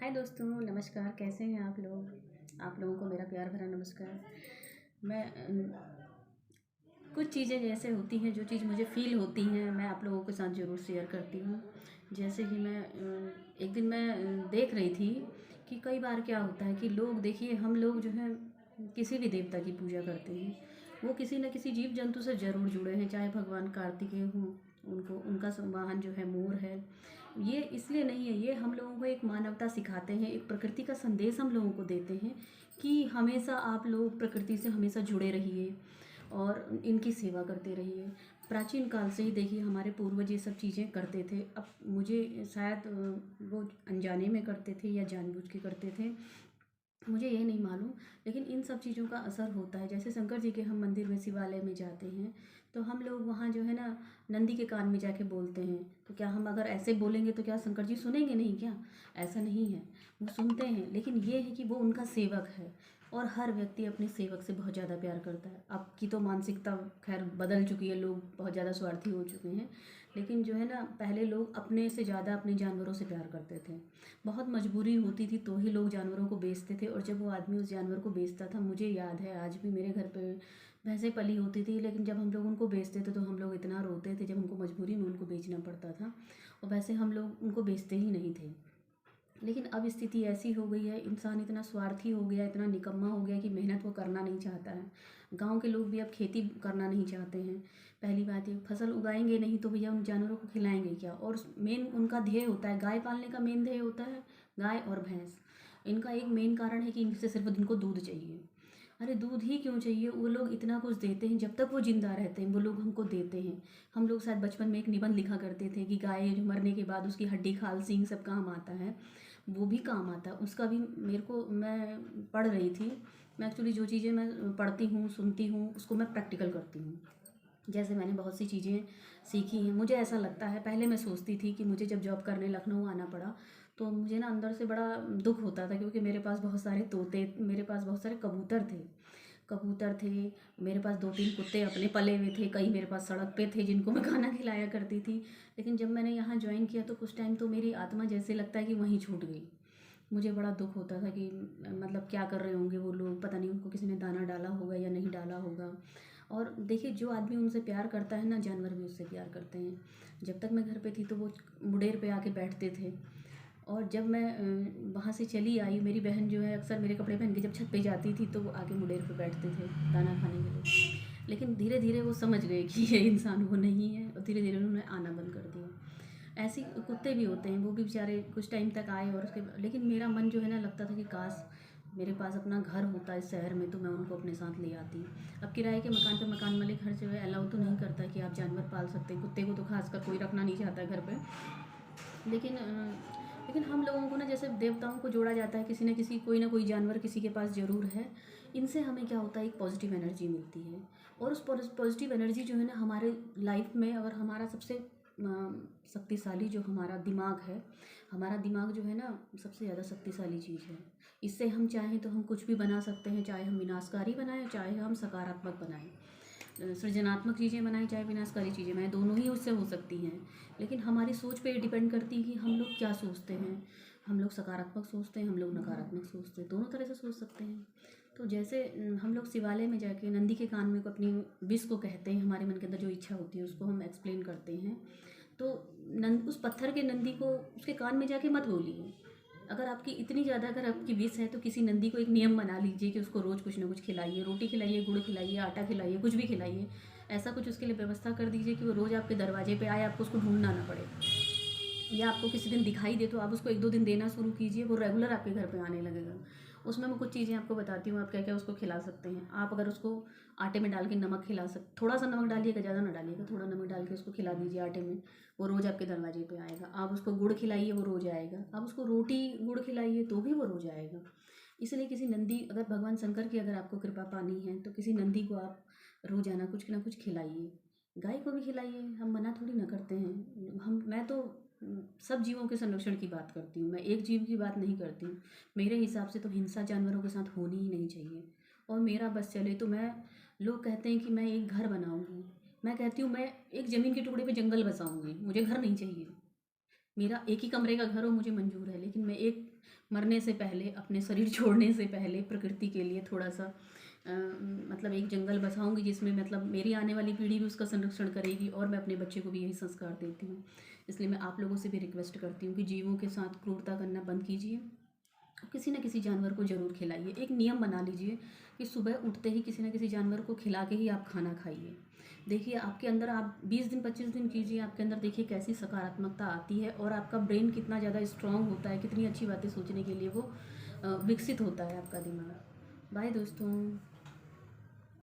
हाय दोस्तों, नमस्कार। कैसे हैं आप लोग? आप लोगों को मेरा प्यार भरा नमस्कार। मैं कुछ चीज़ें जैसे होती हैं, जो चीज़ मुझे फ़ील होती हैं, मैं आप लोगों के साथ ज़रूर शेयर करती हूँ। जैसे कि एक दिन मैं देख रही थी कि कई बार क्या होता है कि लोग, देखिए, हम लोग जो है किसी भी देवता की पूजा करते हैं, वो किसी न किसी जीव जंतु से ज़रूर जुड़े हैं। चाहे भगवान कार्तिकेय हों, उनको उनका वाहन जो है मोर है। ये इसलिए नहीं है, ये हम लोगों को एक मानवता सिखाते हैं, एक प्रकृति का संदेश हम लोगों को देते हैं कि हमेशा आप लोग प्रकृति से हमेशा जुड़े रहिए और इनकी सेवा करते रहिए। प्राचीन काल से ही देखिए हमारे पूर्वज ये सब चीज़ें करते थे। अब मुझे शायद वो अनजाने में करते थे या जानबूझ के करते थे, मुझे ये नहीं मालूम। लेकिन इन सब चीज़ों का असर होता है। जैसे शंकर जी के हम मंदिर में, शिवालय में जाते हैं, तो हम लोग वहाँ जो है ना, नंदी के कान में जाके बोलते हैं। तो क्या हम अगर ऐसे बोलेंगे तो क्या शंकर जी सुनेंगे नहीं क्या? ऐसा नहीं है, वो सुनते हैं। लेकिन ये है कि वो उनका सेवक है और हर व्यक्ति अपने सेवक से बहुत ज़्यादा प्यार करता है। अब की तो मानसिकता खैर बदल चुकी है, लोग बहुत ज़्यादा स्वार्थी हो चुके हैं। लेकिन जो है ना, पहले लोग अपने से ज़्यादा अपने जानवरों से प्यार करते थे। बहुत मजबूरी होती थी तो ही लोग जानवरों को बेचते थे, और जब वो आदमी उस जानवर को बेचता था, मुझे याद है आज भी मेरे घर पे भैंसें पली होती थी, लेकिन जब हम लोग उनको बेचते थे तो हम लोग इतना रोते थे जब उनको मजबूरी में उनको बेचना पड़ता था। और वैसे हम लोग उनको बेचते ही नहीं थे। लेकिन अब स्थिति ऐसी हो गई है, इंसान इतना स्वार्थी हो गया, इतना निकम्मा हो गया कि मेहनत वो करना नहीं चाहता है। गांव के लोग भी अब खेती करना नहीं चाहते हैं। पहली बात, ये फसल उगाएंगे नहीं तो भैया उन जानवरों को खिलाएंगे क्या? और मेन उनका ध्येय होता है, गाय पालने का मेन ध्येय होता है गाय और भैंस। इनका एक मेन कारण है कि इनसे सिर्फ इनको दूध चाहिए। अरे दूध ही क्यों चाहिए? वो लोग इतना कुछ देते हैं, जब तक वो जिंदा रहते हैं वो लोग हमको देते हैं। हम लोग शायद बचपन में एक निबंध लिखा करते थे कि गाय मरने के बाद उसकी हड्डी, खाल, सींग सब काम आता है। वो भी काम आता है, उसका भी मेरे को, मैं पढ़ रही थी। मैं एक्चुअली जो चीज़ें मैं पढ़ती हूँ, सुनती हूँ, उसको मैं प्रैक्टिकल करती हूँ। जैसे मैंने बहुत सी चीज़ें सीखी हैं। मुझे ऐसा लगता है, पहले मैं सोचती थी कि मुझे जब जॉब करने लखनऊ आना पड़ा तो मुझे ना अंदर से बड़ा दुख होता था, क्योंकि मेरे पास बहुत सारे तोते, मेरे पास बहुत सारे कबूतर थे। मेरे पास 2-3 कुत्ते अपने पले हुए थे, कई मेरे पास सड़क पे थे जिनको मैं खाना खिलाया करती थी। लेकिन जब मैंने यहाँ ज्वाइन किया तो कुछ टाइम तो मेरी आत्मा जैसे लगता है कि वहीं छूट गई। मुझे बड़ा दुख होता था कि मतलब क्या कर रहे होंगे वो लोग, पता नहीं उनको किसी ने दाना डाला होगा या नहीं डाला होगा। और देखिए, जो आदमी उनसे प्यार करता है ना, जानवर भी उससे प्यार करते हैं। जब तक मैं घर पे थी तो वो मुडेर पे आके बैठते थे। और जब मैं वहाँ से चली आई, मेरी बहन जो है अक्सर मेरे कपड़े पहन के जब छत पे जाती थी तो वो आके मुडेर पे बैठते थे दाना खाने के लिए। लेकिन धीरे धीरे वो समझ गए कि ये इंसान वो नहीं है, और धीरे धीरे उन्होंने आना बंद कर दिया। ऐसे कुत्ते भी होते हैं, वो भी बेचारे कुछ टाइम तक आए और उसके लेकिन मेरा मन जो है ना, लगता था कि काश मेरे पास अपना घर होता इस शहर में तो मैं उनको अपने साथ ले आती। अब किराए के मकान पे मकान मालिक हर जगह अलाउ तो नहीं करता कि आप जानवर पाल सकते हैं। कुत्ते को तो खासकर कोई रखना नहीं चाहता है घर पे। लेकिन लेकिन हम लोगों को ना, जैसे देवताओं को जोड़ा जाता है, किसी न किसी, कोई ना कोई जानवर किसी के पास ज़रूर है। इनसे हमें क्या होता है, एक पॉजिटिव एनर्जी मिलती है। और उस पॉजिटिव एनर्जी जो है ना, हमारे लाइफ में, अगर हमारा सबसे शक्तिशाली जो हमारा दिमाग है, हमारा दिमाग जो है ना, सबसे ज़्यादा शक्तिशाली चीज़ है। इससे हम चाहें तो हम कुछ भी बना सकते हैं, चाहे हम विनाशकारी बनाएं चाहे हम सकारात्मक बनाएं। सृजनात्मक चीज़ें बनाएं चाहे विनाशकारी चीज़ें बनाएं, दोनों ही उससे हो सकती हैं। लेकिन हमारी सोच पे डिपेंड करती है कि हम लोग क्या सोचते हैं। हम लोग सकारात्मक सोचते हैं, हम लोग नकारात्मक सोचते हैं, दोनों तरह से सोच सकते हैं। तो जैसे हम लोग शिवालय में जाके नंदी के कान में को अपनी विश को कहते हैं, हमारे मन के अंदर जो इच्छा होती है उसको हम एक्सप्लेन करते हैं। तो उस पत्थर के नंदी को उसके कान में जाके मत बोलिए। अगर आपकी इतनी ज़्यादा, अगर आपकी विश है तो किसी नंदी को एक नियम बना लीजिए कि उसको रोज़ कुछ ना कुछ खिलाइए, रोटी खिलाइए, गुड़ खिलाइए, आटा खिलाइए, कुछ भी खिलाइए। ऐसा कुछ उसके लिए व्यवस्था कर दीजिए कि वो रोज़ आपके दरवाजे पे आए, आपको उसको ढूंढना ना पड़े। या आपको किसी दिन दिखाई दे तो आप उसको 1-2 दिन देना शुरू कीजिए, वो रेगुलर आपके घर पे आने लगेगा। उसमें मैं कुछ चीज़ें आपको बताती हूँ, आप क्या क्या उसको खिला सकते हैं। आप अगर उसको आटे में डाल के नमक खिला थोड़ा सा नमक डालिएगा, ज़्यादा ना डालिएगा, थोड़ा नमक डाल के उसको खिला दीजिए आटे में। वो रोज़ आपके दरवाजे पे आएगा। आप उसको गुड़ खिलाइए, वो रोज़ आएगा। आप उसको रोटी गुड़ खिलाइए तो भी वो रोज़ आएगा। इसलिए किसी नंदी, अगर भगवान शंकर की अगर आपको कृपा पानी है तो किसी नंदी को आप रोज़ाना कुछ ना कुछ खिलाइए। गाय को भी खिलाइए, हम मना थोड़ी ना करते हैं। मैं तो सब जीवों के संरक्षण की बात करती हूँ, मैं एक जीव की बात नहीं करती हूँ। मेरे हिसाब से तो हिंसा जानवरों के साथ होनी ही नहीं चाहिए। और मेरा बस चले तो मैं, लोग कहते हैं कि मैं एक घर बनाऊंगी, मैं कहती हूँ मैं एक ज़मीन के टुकड़े पे जंगल बसाऊंगी, मुझे घर नहीं चाहिए। मेरा एक ही कमरे का घर हो मुझे मंजूर है, लेकिन मैं एक मरने से पहले, अपने शरीर छोड़ने से पहले प्रकृति के लिए थोड़ा सा मतलब एक जंगल बसाऊंगी, जिसमें मतलब मेरी आने वाली पीढ़ी भी उसका संरक्षण करेगी, और मैं अपने बच्चे को भी यही संस्कार देती हूँ। इसलिए मैं आप लोगों से भी रिक्वेस्ट करती हूँ कि जीवों के साथ क्रूरता करना बंद कीजिए। किसी न किसी जानवर को ज़रूर खिलाइए। एक नियम बना लीजिए कि सुबह उठते ही किसी न किसी जानवर को खिला के ही आप खाना खाइए। देखिए आपके अंदर, आप 20 दिन 25 दिन कीजिए, आपके अंदर देखिए कैसी सकारात्मकता आती है, और आपका ब्रेन कितना ज़्यादा स्ट्रांग होता है, कितनी अच्छी बातें सोचने के लिए वो विकसित होता है आपका दिमाग। बाय दोस्तों।